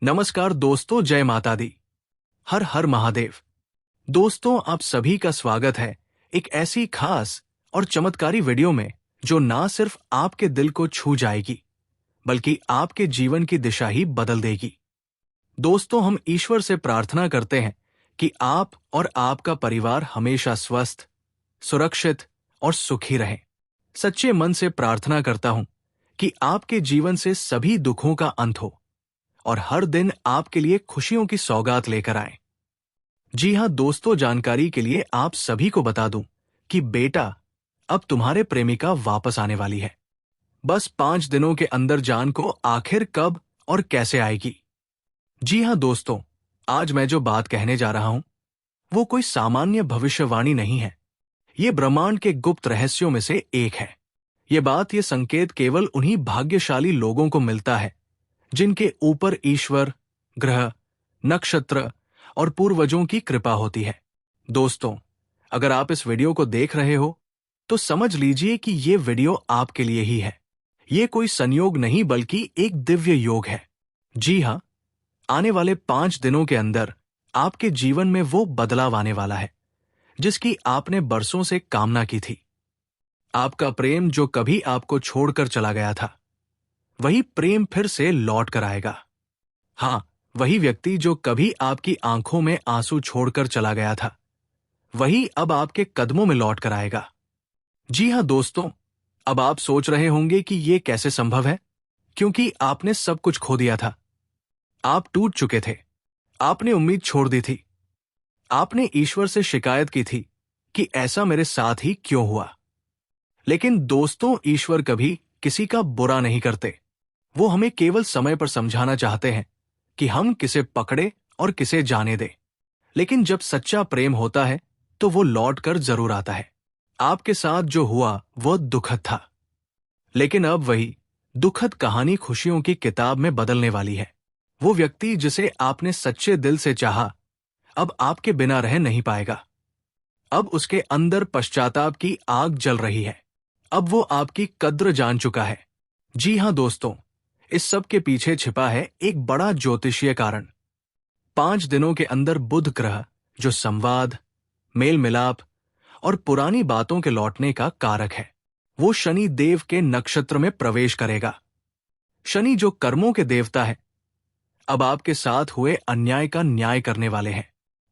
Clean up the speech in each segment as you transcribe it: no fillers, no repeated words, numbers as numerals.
नमस्कार दोस्तों, जय माता दी। हर हर महादेव। दोस्तों, आप सभी का स्वागत है एक ऐसी खास और चमत्कारी वीडियो में जो ना सिर्फ आपके दिल को छू जाएगी बल्कि आपके जीवन की दिशा ही बदल देगी। दोस्तों, हम ईश्वर से प्रार्थना करते हैं कि आप और आपका परिवार हमेशा स्वस्थ, सुरक्षित और सुखी रहें। सच्चे मन से प्रार्थना करता हूं कि आपके जीवन से सभी दुखों का अंत हो और हर दिन आपके लिए खुशियों की सौगात लेकर आए। जी हां दोस्तों, जानकारी के लिए आप सभी को बता दूं कि बेटा, अब तुम्हारे प्रेमिका वापस आने वाली है। बस 5 दिनों के अंदर जान को आखिर कब और कैसे आएगी। जी हां दोस्तों, आज मैं जो बात कहने जा रहा हूं वो कोई सामान्य भविष्यवाणी नहीं है। ये ब्रह्मांड के गुप्त रहस्यों में से एक है। ये संकेत केवल उन्हीं भाग्यशाली लोगों को मिलता है जिनके ऊपर ईश्वर, ग्रह, नक्षत्र और पूर्वजों की कृपा होती है। दोस्तों, अगर आप इस वीडियो को देख रहे हो तो समझ लीजिए कि ये वीडियो आपके लिए ही है। ये कोई संयोग नहीं बल्कि एक दिव्य योग है। जी हां, आने वाले 5 दिनों के अंदर आपके जीवन में वो बदलाव आने वाला है जिसकी आपने बरसों से कामना की थी। आपका प्रेम जो कभी आपको छोड़कर चला गया था, वही प्रेम फिर से लौट कर आएगा। हां, वही व्यक्ति जो कभी आपकी आंखों में आंसू छोड़कर चला गया था, वही अब आपके कदमों में लौट कर आएगा। जी हां दोस्तों, अब आप सोच रहे होंगे कि यह कैसे संभव है, क्योंकि आपने सब कुछ खो दिया था। आप टूट चुके थे, आपने उम्मीद छोड़ दी थी, आपने ईश्वर से शिकायत की थी कि ऐसा मेरे साथ ही क्यों हुआ। लेकिन दोस्तों, ईश्वर कभी किसी का बुरा नहीं करते। वो हमें केवल समय पर समझाना चाहते हैं कि हम किसे पकड़े और किसे जाने दे। लेकिन जब सच्चा प्रेम होता है तो वो लौट कर जरूर आता है। आपके साथ जो हुआ वह दुखद था, लेकिन अब वही दुखद कहानी खुशियों की किताब में बदलने वाली है। वो व्यक्ति जिसे आपने सच्चे दिल से चाहा, अब आपके बिना रह नहीं पाएगा। अब उसके अंदर पश्चाताप की आग जल रही है। अब वो आपकी कद्र जान चुका है। जी हां दोस्तों, इस सब के पीछे छिपा है एक बड़ा ज्योतिषीय कारण। 5 दिनों के अंदर बुध ग्रह, जो संवाद, मेल मिलाप और पुरानी बातों के लौटने का कारक है, वो शनि देव के नक्षत्र में प्रवेश करेगा। शनि जो कर्मों के देवता है, अब आपके साथ हुए अन्याय का न्याय करने वाले हैं।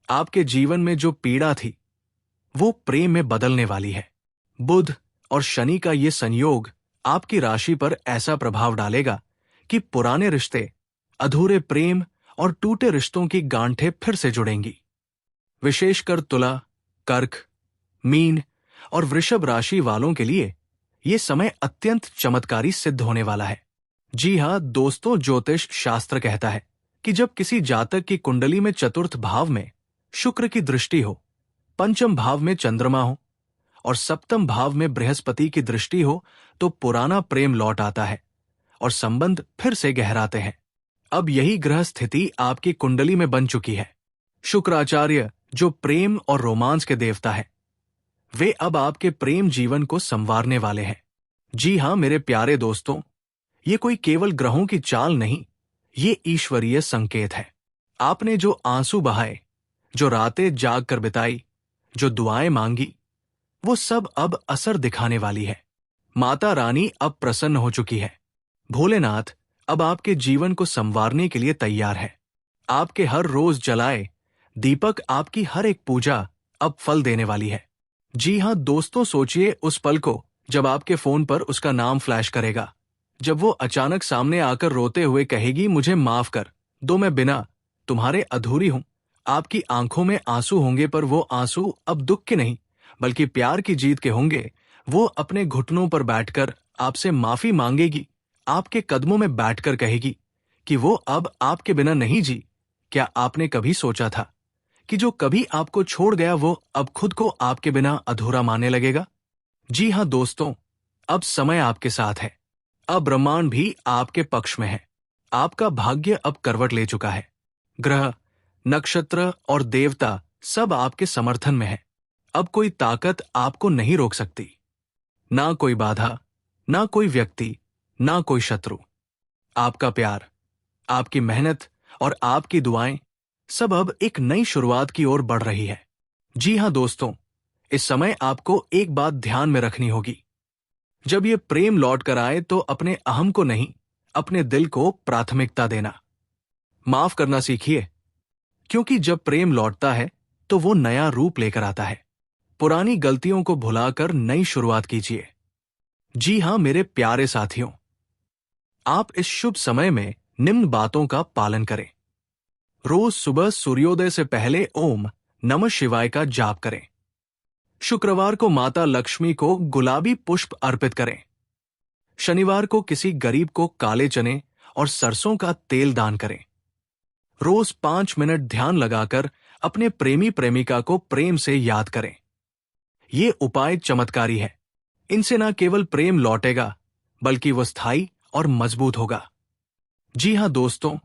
आपके जीवन में जो पीड़ा थी वो प्रेम में बदलने वाली है। बुध और शनि का ये संयोग आपकी राशि पर ऐसा प्रभाव डालेगा कि पुराने रिश्ते, अधूरे प्रेम और टूटे रिश्तों की गांठें फिर से जुड़ेंगी। विशेषकर तुला, कर्क, मीन और वृषभ राशि वालों के लिए यह समय अत्यंत चमत्कारी सिद्ध होने वाला है। जी हां दोस्तों, ज्योतिष शास्त्र कहता है कि जब किसी जातक की कुंडली में चतुर्थ भाव में शुक्र की दृष्टि हो, पंचम भाव में चंद्रमा हो और सप्तम भाव में बृहस्पति की दृष्टि हो तो पुराना प्रेम लौट आता है और संबंध फिर से गहराते हैं। अब यही ग्रह स्थिति आपकी कुंडली में बन चुकी है। शुक्राचार्य, जो प्रेम और रोमांस के देवता है, वे अब आपके प्रेम जीवन को संवारने वाले हैं। जी हां मेरे प्यारे दोस्तों, ये कोई केवल ग्रहों की चाल नहीं, ये ईश्वरीय संकेत है। आपने जो आंसू बहाए, जो रातें जाग कर बिताई, जो दुआएं मांगी, वो सब अब असर दिखाने वाली है। माता रानी अब प्रसन्न हो चुकी है। भोलेनाथ अब आपके जीवन को संवारने के लिए तैयार है। आपके हर रोज जलाए दीपक, आपकी हर एक पूजा अब फल देने वाली है। जी हां दोस्तों, सोचिए उस पल को जब आपके फोन पर उसका नाम फ्लैश करेगा, जब वो अचानक सामने आकर रोते हुए कहेगी, मुझे माफ कर दो, मैं बिना तुम्हारे अधूरी हूं। आपकी आंखों में आंसू होंगे, पर वो आंसू अब दुख के नहीं बल्कि प्यार की जीत के होंगे। वो अपने घुटनों पर बैठकर आपसे माफी मांगेगी, आपके कदमों में बैठकर कहेगी कि वो अब आपके बिना नहीं जी। क्या आपने कभी सोचा था कि जो कभी आपको छोड़ गया वो अब खुद को आपके बिना अधूरा मानने लगेगा? जी हां दोस्तों, अब समय आपके साथ है। अब ब्रह्मांड भी आपके पक्ष में है। आपका भाग्य अब करवट ले चुका है। ग्रह, नक्षत्र और देवता सब आपके समर्थन में है। अब कोई ताकत आपको नहीं रोक सकती, ना कोई बाधा, ना कोई व्यक्ति, ना कोई शत्रु। आपका प्यार, आपकी मेहनत और आपकी दुआएं सब अब एक नई शुरुआत की ओर बढ़ रही है। जी हाँ दोस्तों, इस समय आपको एक बात ध्यान में रखनी होगी। जब ये प्रेम लौट कर आए तो अपने अहम को नहीं, अपने दिल को प्राथमिकता देना। माफ करना सीखिए, क्योंकि जब प्रेम लौटता है तो वो नया रूप लेकर आता है। पुरानी गलतियों को भुलाकर नई शुरुआत कीजिए। जी हाँ मेरे प्यारे साथियों, आप इस शुभ समय में निम्न बातों का पालन करें। रोज सुबह सूर्योदय से पहले ओम नमः शिवाय का जाप करें। शुक्रवार को माता लक्ष्मी को गुलाबी पुष्प अर्पित करें। शनिवार को किसी गरीब को काले चने और सरसों का तेल दान करें। रोज 5 मिनट ध्यान लगाकर अपने प्रेमी प्रेमिका को प्रेम से याद करें। ये उपाय चमत्कारी है। इनसे न केवल प्रेम लौटेगा, बल्कि वो स्थायी और मजबूत होगा। जी हाँ दोस्तों,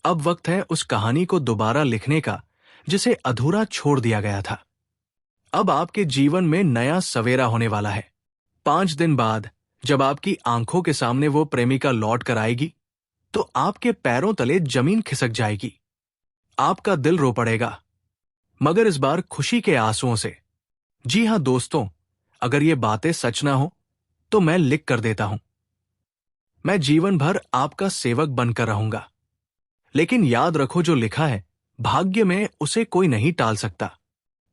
अब वक्त है उस कहानी को दोबारा लिखने का जिसे अधूरा छोड़ दिया गया था। अब आपके जीवन में नया सवेरा होने वाला है। 5 दिन बाद जब आपकी आंखों के सामने वो प्रेमिका लौट कर आएगी, तो आपके पैरों तले जमीन खिसक जाएगी। आपका दिल रो पड़ेगा, मगर इस बार खुशी के आंसुओं से। जी हाँ दोस्तों, अगर ये बातें सच ना हो तो मैं लिख कर देता हूं। मैं जीवन भर आपका सेवक बनकर रहूंगा। लेकिन याद रखो, जो लिखा है भाग्य में उसे कोई नहीं टाल सकता।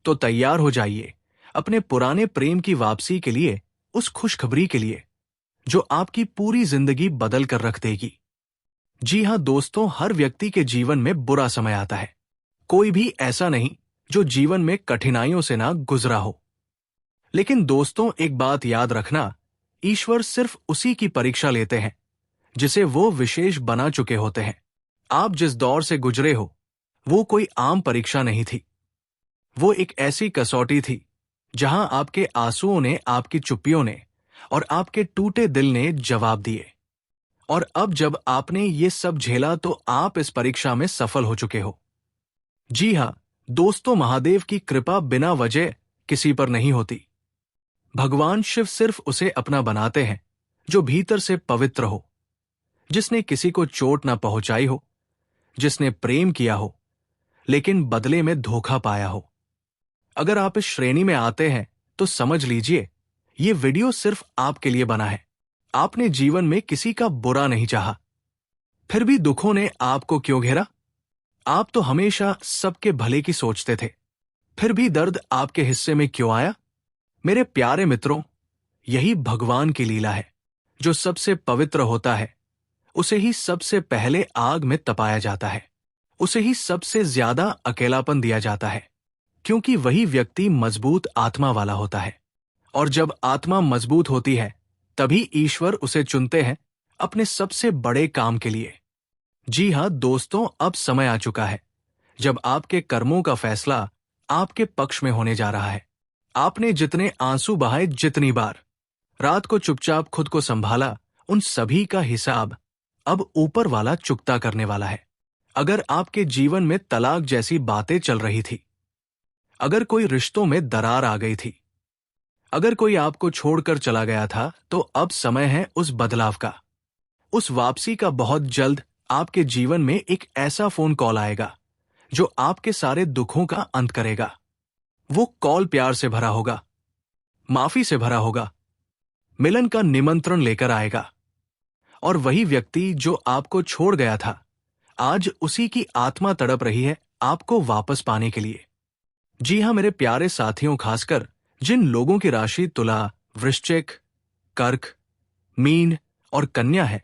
तो तैयार हो जाइए अपने पुराने प्रेम की वापसी के लिए, उस खुशखबरी के लिए जो आपकी पूरी जिंदगी बदल कर रख देगी। जी हाँ दोस्तों, हर व्यक्ति के जीवन में बुरा समय आता है। कोई भी ऐसा नहीं जो जीवन में कठिनाइयों से ना गुजरा हो। लेकिन दोस्तों, एक बात याद रखना, ईश्वर सिर्फ उसी की परीक्षा लेते हैं जिसे वो विशेष बना चुके होते हैं। आप जिस दौर से गुजरे हो, वो कोई आम परीक्षा नहीं थी। वो एक ऐसी कसौटी थी जहां आपके आंसुओं ने, आपकी चुप्पियों ने और आपके टूटे दिल ने जवाब दिए। और अब जब आपने ये सब झेला तो आप इस परीक्षा में सफल हो चुके हो। जी हाँ दोस्तों, महादेव की कृपा बिना वजह किसी पर नहीं होती। भगवान शिव सिर्फ उसे अपना बनाते हैं जो भीतर से पवित्र हो, जिसने किसी को चोट ना पहुंचाई हो, जिसने प्रेम किया हो लेकिन बदले में धोखा पाया हो। अगर आप इस श्रेणी में आते हैं तो समझ लीजिए, ये वीडियो सिर्फ आपके लिए बना है। आपने जीवन में किसी का बुरा नहीं चाहा, फिर भी दुखों ने आपको क्यों घेरा? आप तो हमेशा सबके भले की सोचते थे, फिर भी दर्द आपके हिस्से में क्यों आया? मेरे प्यारे मित्रों, यही भगवान की लीला है। जो सबसे पवित्र होता है उसे ही सबसे पहले आग में तपाया जाता है, उसे ही सबसे ज्यादा अकेलापन दिया जाता है, क्योंकि वही व्यक्ति मजबूत आत्मा वाला होता है। और जब आत्मा मजबूत होती है, तभी ईश्वर उसे चुनते हैं अपने सबसे बड़े काम के लिए। जी हाँ दोस्तों, अब समय आ चुका है जब आपके कर्मों का फैसला आपके पक्ष में होने जा रहा है। आपने जितने आंसू बहाए, जितनी बार रात को चुपचाप खुद को संभाला, उन सभी का हिसाब अब ऊपर वाला चुकता करने वाला है। अगर आपके जीवन में तलाक जैसी बातें चल रही थी, अगर कोई रिश्तों में दरार आ गई थी, अगर कोई आपको छोड़कर चला गया था, तो अब समय है उस बदलाव का, उस वापसी का। बहुत जल्द आपके जीवन में एक ऐसा फोन कॉल आएगा जो आपके सारे दुखों का अंत करेगा। वो कॉल प्यार से भरा होगा, माफी से भरा होगा, मिलन का निमंत्रण लेकर आएगा। और वही व्यक्ति जो आपको छोड़ गया था, आज उसी की आत्मा तड़प रही है आपको वापस पाने के लिए। जी हाँ मेरे प्यारे साथियों, खासकर जिन लोगों की राशि तुला, वृश्चिक, कर्क, मीन और कन्या है,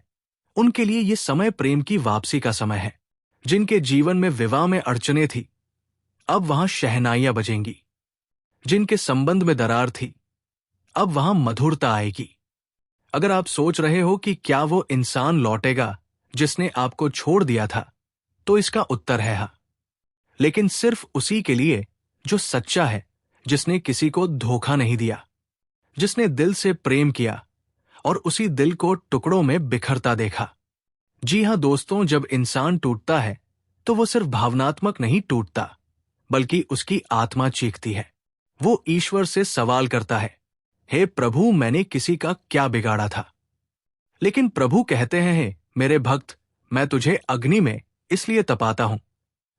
उनके लिए ये समय प्रेम की वापसी का समय है। जिनके जीवन में विवाह में अड़चने थी, अब वहां शहनाइयां बजेंगी। जिनके संबंध में दरार थी, अब वहां मधुरता आएगी। अगर आप सोच रहे हो कि क्या वो इंसान लौटेगा जिसने आपको छोड़ दिया था, तो इसका उत्तर है हाँ, लेकिन सिर्फ उसी के लिए जो सच्चा है, जिसने किसी को धोखा नहीं दिया, जिसने दिल से प्रेम किया और उसी दिल को टुकड़ों में बिखरता देखा। जी हाँ दोस्तों, जब इंसान टूटता है तो वो सिर्फ भावनात्मक नहीं टूटता, बल्कि उसकी आत्मा चीखती है। वो ईश्वर से सवाल करता है, हे प्रभु, मैंने किसी का क्या बिगाड़ा था? लेकिन प्रभु कहते हैं, हे मेरे भक्त, मैं तुझे अग्नि में इसलिए तपाता हूं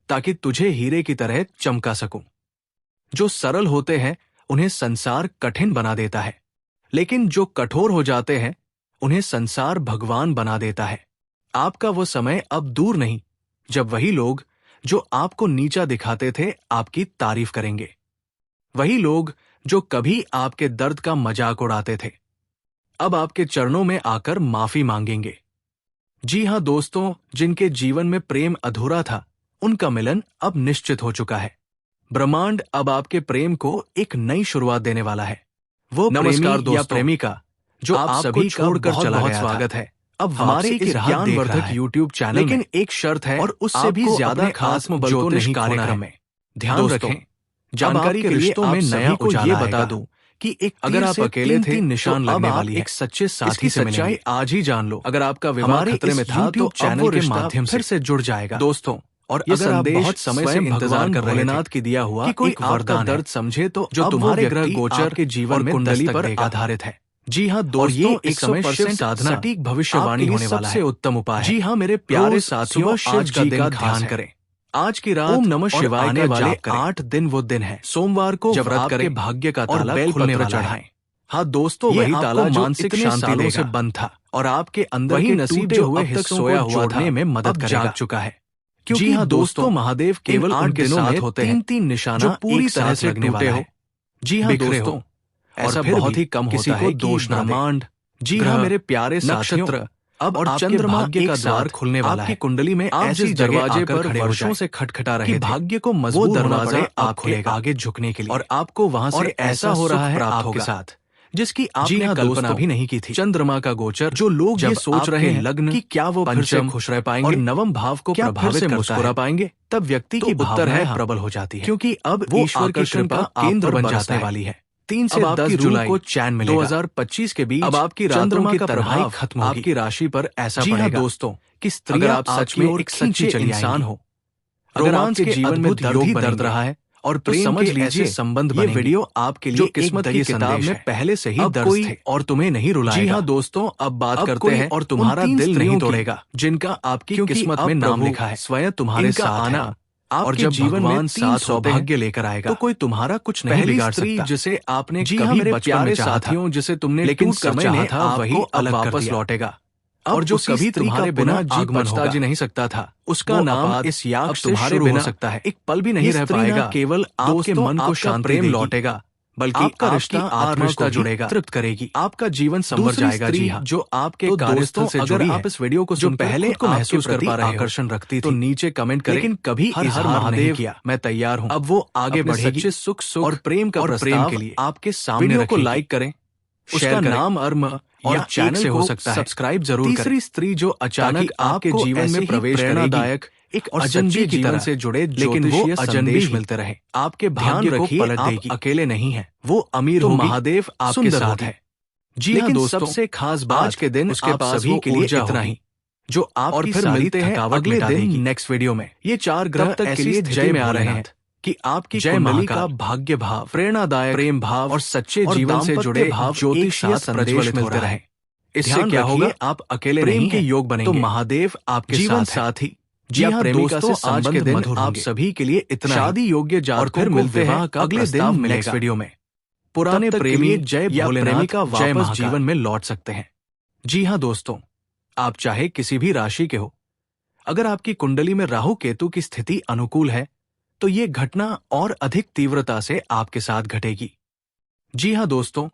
ताकि तुझे हीरे की तरह चमका सकूं। जो सरल होते हैं उन्हें संसार कठिन बना देता है, लेकिन जो कठोर हो जाते हैं उन्हें संसार भगवान बना देता है। आपका वो समय अब दूर नहीं जब वही लोग जो आपको नीचा दिखाते थे आपकी तारीफ करेंगे। वही लोग जो कभी आपके दर्द का मजाक उड़ाते थे अब आपके चरणों में आकर माफी मांगेंगे। जी हां दोस्तों, जिनके जीवन में प्रेम अधूरा था उनका मिलन अब निश्चित हो चुका है। ब्रह्मांड अब आपके प्रेम को एक नई शुरुआत देने वाला है। वो नमस्कार प्रेमी या प्रेमिका जो आप सभी छोड़कर चला गया स्वागत है अब हमारे इस ज्ञानवर्धक YouTube चैनल लेकिन में एक शर्त है और उससे भी ज्यादा खास ज्योतिष कार्यक्रम में ध्यान दोस्तों, रखें। जानकारी के रिश्तों में नया को उजाला ये बता आएगा दूं कि एक अगर आप अकेले थे निशान तो अब लगने आप वाली है। एक सच्चे साथी इसकी से सच्चाई मिलेंगे। आज ही जान लो। अगर आपका विवाह हमारे खतरे में इस था तो YouTube चैनल वो के रिश्ता माध्यम फिर से जुड़ जाएगा दोस्तों, और ये अगर आप संदेश बहुत समय से स्वयं इंतजार भगवान कर रहे थे भोलेनाथ की दिया हुआ कि कोई एक आपका वरदान है दर्द समझे तो जो अब तुम्हारे वो ग्रह व्यक्ति गोचर आपके जीवन और में कुंडली दस्तक पर देगा। आधारित है। जी हाँ और दोस्तों, ये 100% साधना सटीक भविष्यवाणी होने वाला सबसे है। उत्तम उपाय है। जी हाँ मेरे प्यारे रोज साथियों, सुबह शिव आज का जी दिन का खास ध्यान है। करें। आज की रात ओम नमः और शिवाय आने का वाले जाप करें। 8 दिन वो दिन है सोमवार को जब व्रत आपके करें भाग्य का और ताला बेल खुलने पत्र वाला है। चढ़ाएं। हाँ दोस्तों, ये वही आपको ताला जो मानसिक इतने शांति सालों देगा से बंद था और आपके अंदर वही के नसीब टूटे जो हुए अब तक हिस्सों सोया को हुआ था, जोड़ने में मदद अब करेगा। जाग चुका है। क्योंकि जी हाँ हाँ दोस्तों, महादेव केवल केवल 8 उन दिनों साथ में होते हैं 3 निशाना जो पूरी एक तरह साथ से लगने टूटे वाला हो, है। जी हाँ बिखरे दोस्तों, हो। ऐसा और फिर बहुत भी ही कम किसी होता को है कि दोष ना दें। ब्रह्मांड, जी हाँ ग्रह, मेरे प्यारे साथियों, नक्षत्र अब और आपके चंद्रमा भाग्य का एक द्वार साथ खुलने वाला आपकी है। कुंडली में आप ऐसी जिस जगह दरवाजे आकर पर खड़े हो वर्षों जाएं से खटखटा कि रहे थे, भाग्य को वो मजबूत होना दरवाजा पड़े आपको खुलेगा आगे झुकने के लिए और आपको वहां और से ऐसा हो रहा है प्राप्त आपके होगा साथ जिसकी जी आपने हाँ कल्पना दोस्तों, भी नहीं की थी। चंद्रमा का गोचर जो लोग जब ये सोच रहे हैं लग्न कि क्या वो फिर से पंचम खुश रह और पाएंगे नवम भाव को क्या फिर प्रभावित से करता मुस्कुरा है, पाएंगे, तब व्यक्ति तो की उत्तर भावनाएं है हाँ, प्रबल हो जाती है क्योंकि अब वो ईश्वर की आकर्षण कृपा का केंद्र आप पर बन बरसने जाता है। वाली है। 3 से अब आपकी 10 रूह जुलाई को चैन मिलेगा। 2025 के बीच अब आपकी रातों चंद्रमा की का तन्हाई प्रभाव खत्म होगी। आपकी राशि पर ऐसा जी हाँ पड़ेगा दोस्तों, कि अगर स्त्रियां आप सच आपकी में ओर एक खींची सच्चे चली इंसान आएंगी। हो, अगर रोमांच आपके के जीवन में अद्भुत दर्द योग ही दर्द बनेंगे रहा है और तो प्रेम समझ के लीजिए ऐसे संबंध ये बनेंगे वीडियो आपके लिए जो एक किस्मत दगी की किताब संदेश में है। पहले से ही अब दर्ज कोई थे और तुम्हें नहीं रुलाएगा। जी हाँ दोस्तों, अब बात अब करते कोई हैं और तुम्हारा उन 3 दिल नहीं स्त्रियों की तोड़ेगा जिनका आपकी क्योंकि किस्मत अब में नाम प्रभु लिखा है। स्वयं तुम्हारे इनका साथ है। आना और आपके जब जीवन में भगवान 3 साथ होते हैं सौभाग्य लेकर आएगा तो कोई तुम्हारा कुछ नहीं पहली बिगाड़ स्त्री सकता। जिसे आपने जी कभी हाँ मेरे बचपन प्यारे में चाहा था, साथियों, जिसे तुमने लेकिन टूट कर समय चाहा ने था आपको वही अलग कर वापस दिया। लौटेगा। अब और जो उसी कभी स्त्री का तुम्हारे पुनः बिना आगमन पछता होगा। जी नहीं सकता था, उसका वो नाम आपात इस याग अब से तुम्हारे शुरू बिना हो सकता है। एक पल भी नहीं ये रह स्त्री न पाएगा। केवल आपके दोस्तों, मन को आपका शांति प्रेम देगी, लौटेगा बल्कि आपका आपकी रिश्ता आत्मा रिश्ता को भी जुड़ेगा, तृप्त करेगी। आपका जीवन संवर दूसरी जाएगा। स्त्री जी हाँ, जो आपके तो कार्यस्थल दोस्तों, से अगर जुड़ी आप है, इस वीडियो को जो सुनकर पहले खुद को आपके महसूस कर प्रति पा रहे हो आकर्षण रखती तो थी, नीचे कमेंट करें, लेकिन कभी हर इजहार हर नहीं महादेव किया। मैं तैयार हूँ। अब वो आगे अपने बढ़ेगी सच्चे सुख और प्रेम का और प्रेम प्रस्ताव के लिए आपके सामने वीडियो को रखेगी। लाइक करें, उसका शेयर करें नाम अर्म और या चैनल से को हो सकता है। सब्सक्राइब जरूर तीसरी करें। स्त्री जो अचानक ताकि आपके आपको जीवन ऐसे में ही प्रवेश करेगी, प्रेरणादायक एक और अजनबी सच्चे की जीवन तरह से जुड़े लेकिन वो ज्योतिषीय अजनबी संदेश ही मिलते रहे। आपके ध्यान भाग्य को रखिए, पलट आप देगी। अकेले नहीं हैं, वो अमीर तो होगी, महादेव आपके सुंदर साथ होगी। है। जी हाँ लेकिन दोस्तों, सबसे खास बात आज के दिन उसके आप पास सभी वो के लिए ऊर्जा इतना होगी ही जो आपकी और फिर सारी मिलते हैं थकावट अगले मिटा दिन देगी। नेक्स्ट वीडियो में। ये 4 ग्रह तब तक के ऐसी लिए स्थिति जय में आ रहे हैं भोलेनाथ कि आपकी जय कुंडली का महाकाल, भाग्य भाव, प्रेरणादायक प्रेम भाव और सच्चे और जीवन से दाम्पत्य जुड़े भाव ज्योतिषीय एक साथ संदेश प्रज्वलित हो मिलते रहा रहे। है। इससे ध्यान क्या रखिए, होगा, आप अकेले प्रेम नहीं के हैं, योग बनेंगे, तो महादेव आपके जीवन साथ है। साथी जी या हाँ प्रेमिका दोस्तों, से आज के संबंध दिन मधुर आप होंगे। सभी के लिए इतना शादी ही। योग्य और जातकों फिर को मिलते विवाह हैं का अगले प्रस्ताव दिन मिलेगा। नेक्स्ट वीडियो में। पुराने तब तक के प्रेमी लिए जय या भोलेनाथ, प्रेमिका जय वापस महाकाल। जीवन में लौट सकते हैं। जी हाँ दोस्तों, आप चाहे किसी भी राशि के हो, अगर आपकी कुंडली में राहु केतु की स्थिति अनुकूल है तो ये घटना और अधिक तीव्रता से आपके साथ घटेगी। जी हाँ दोस्तों,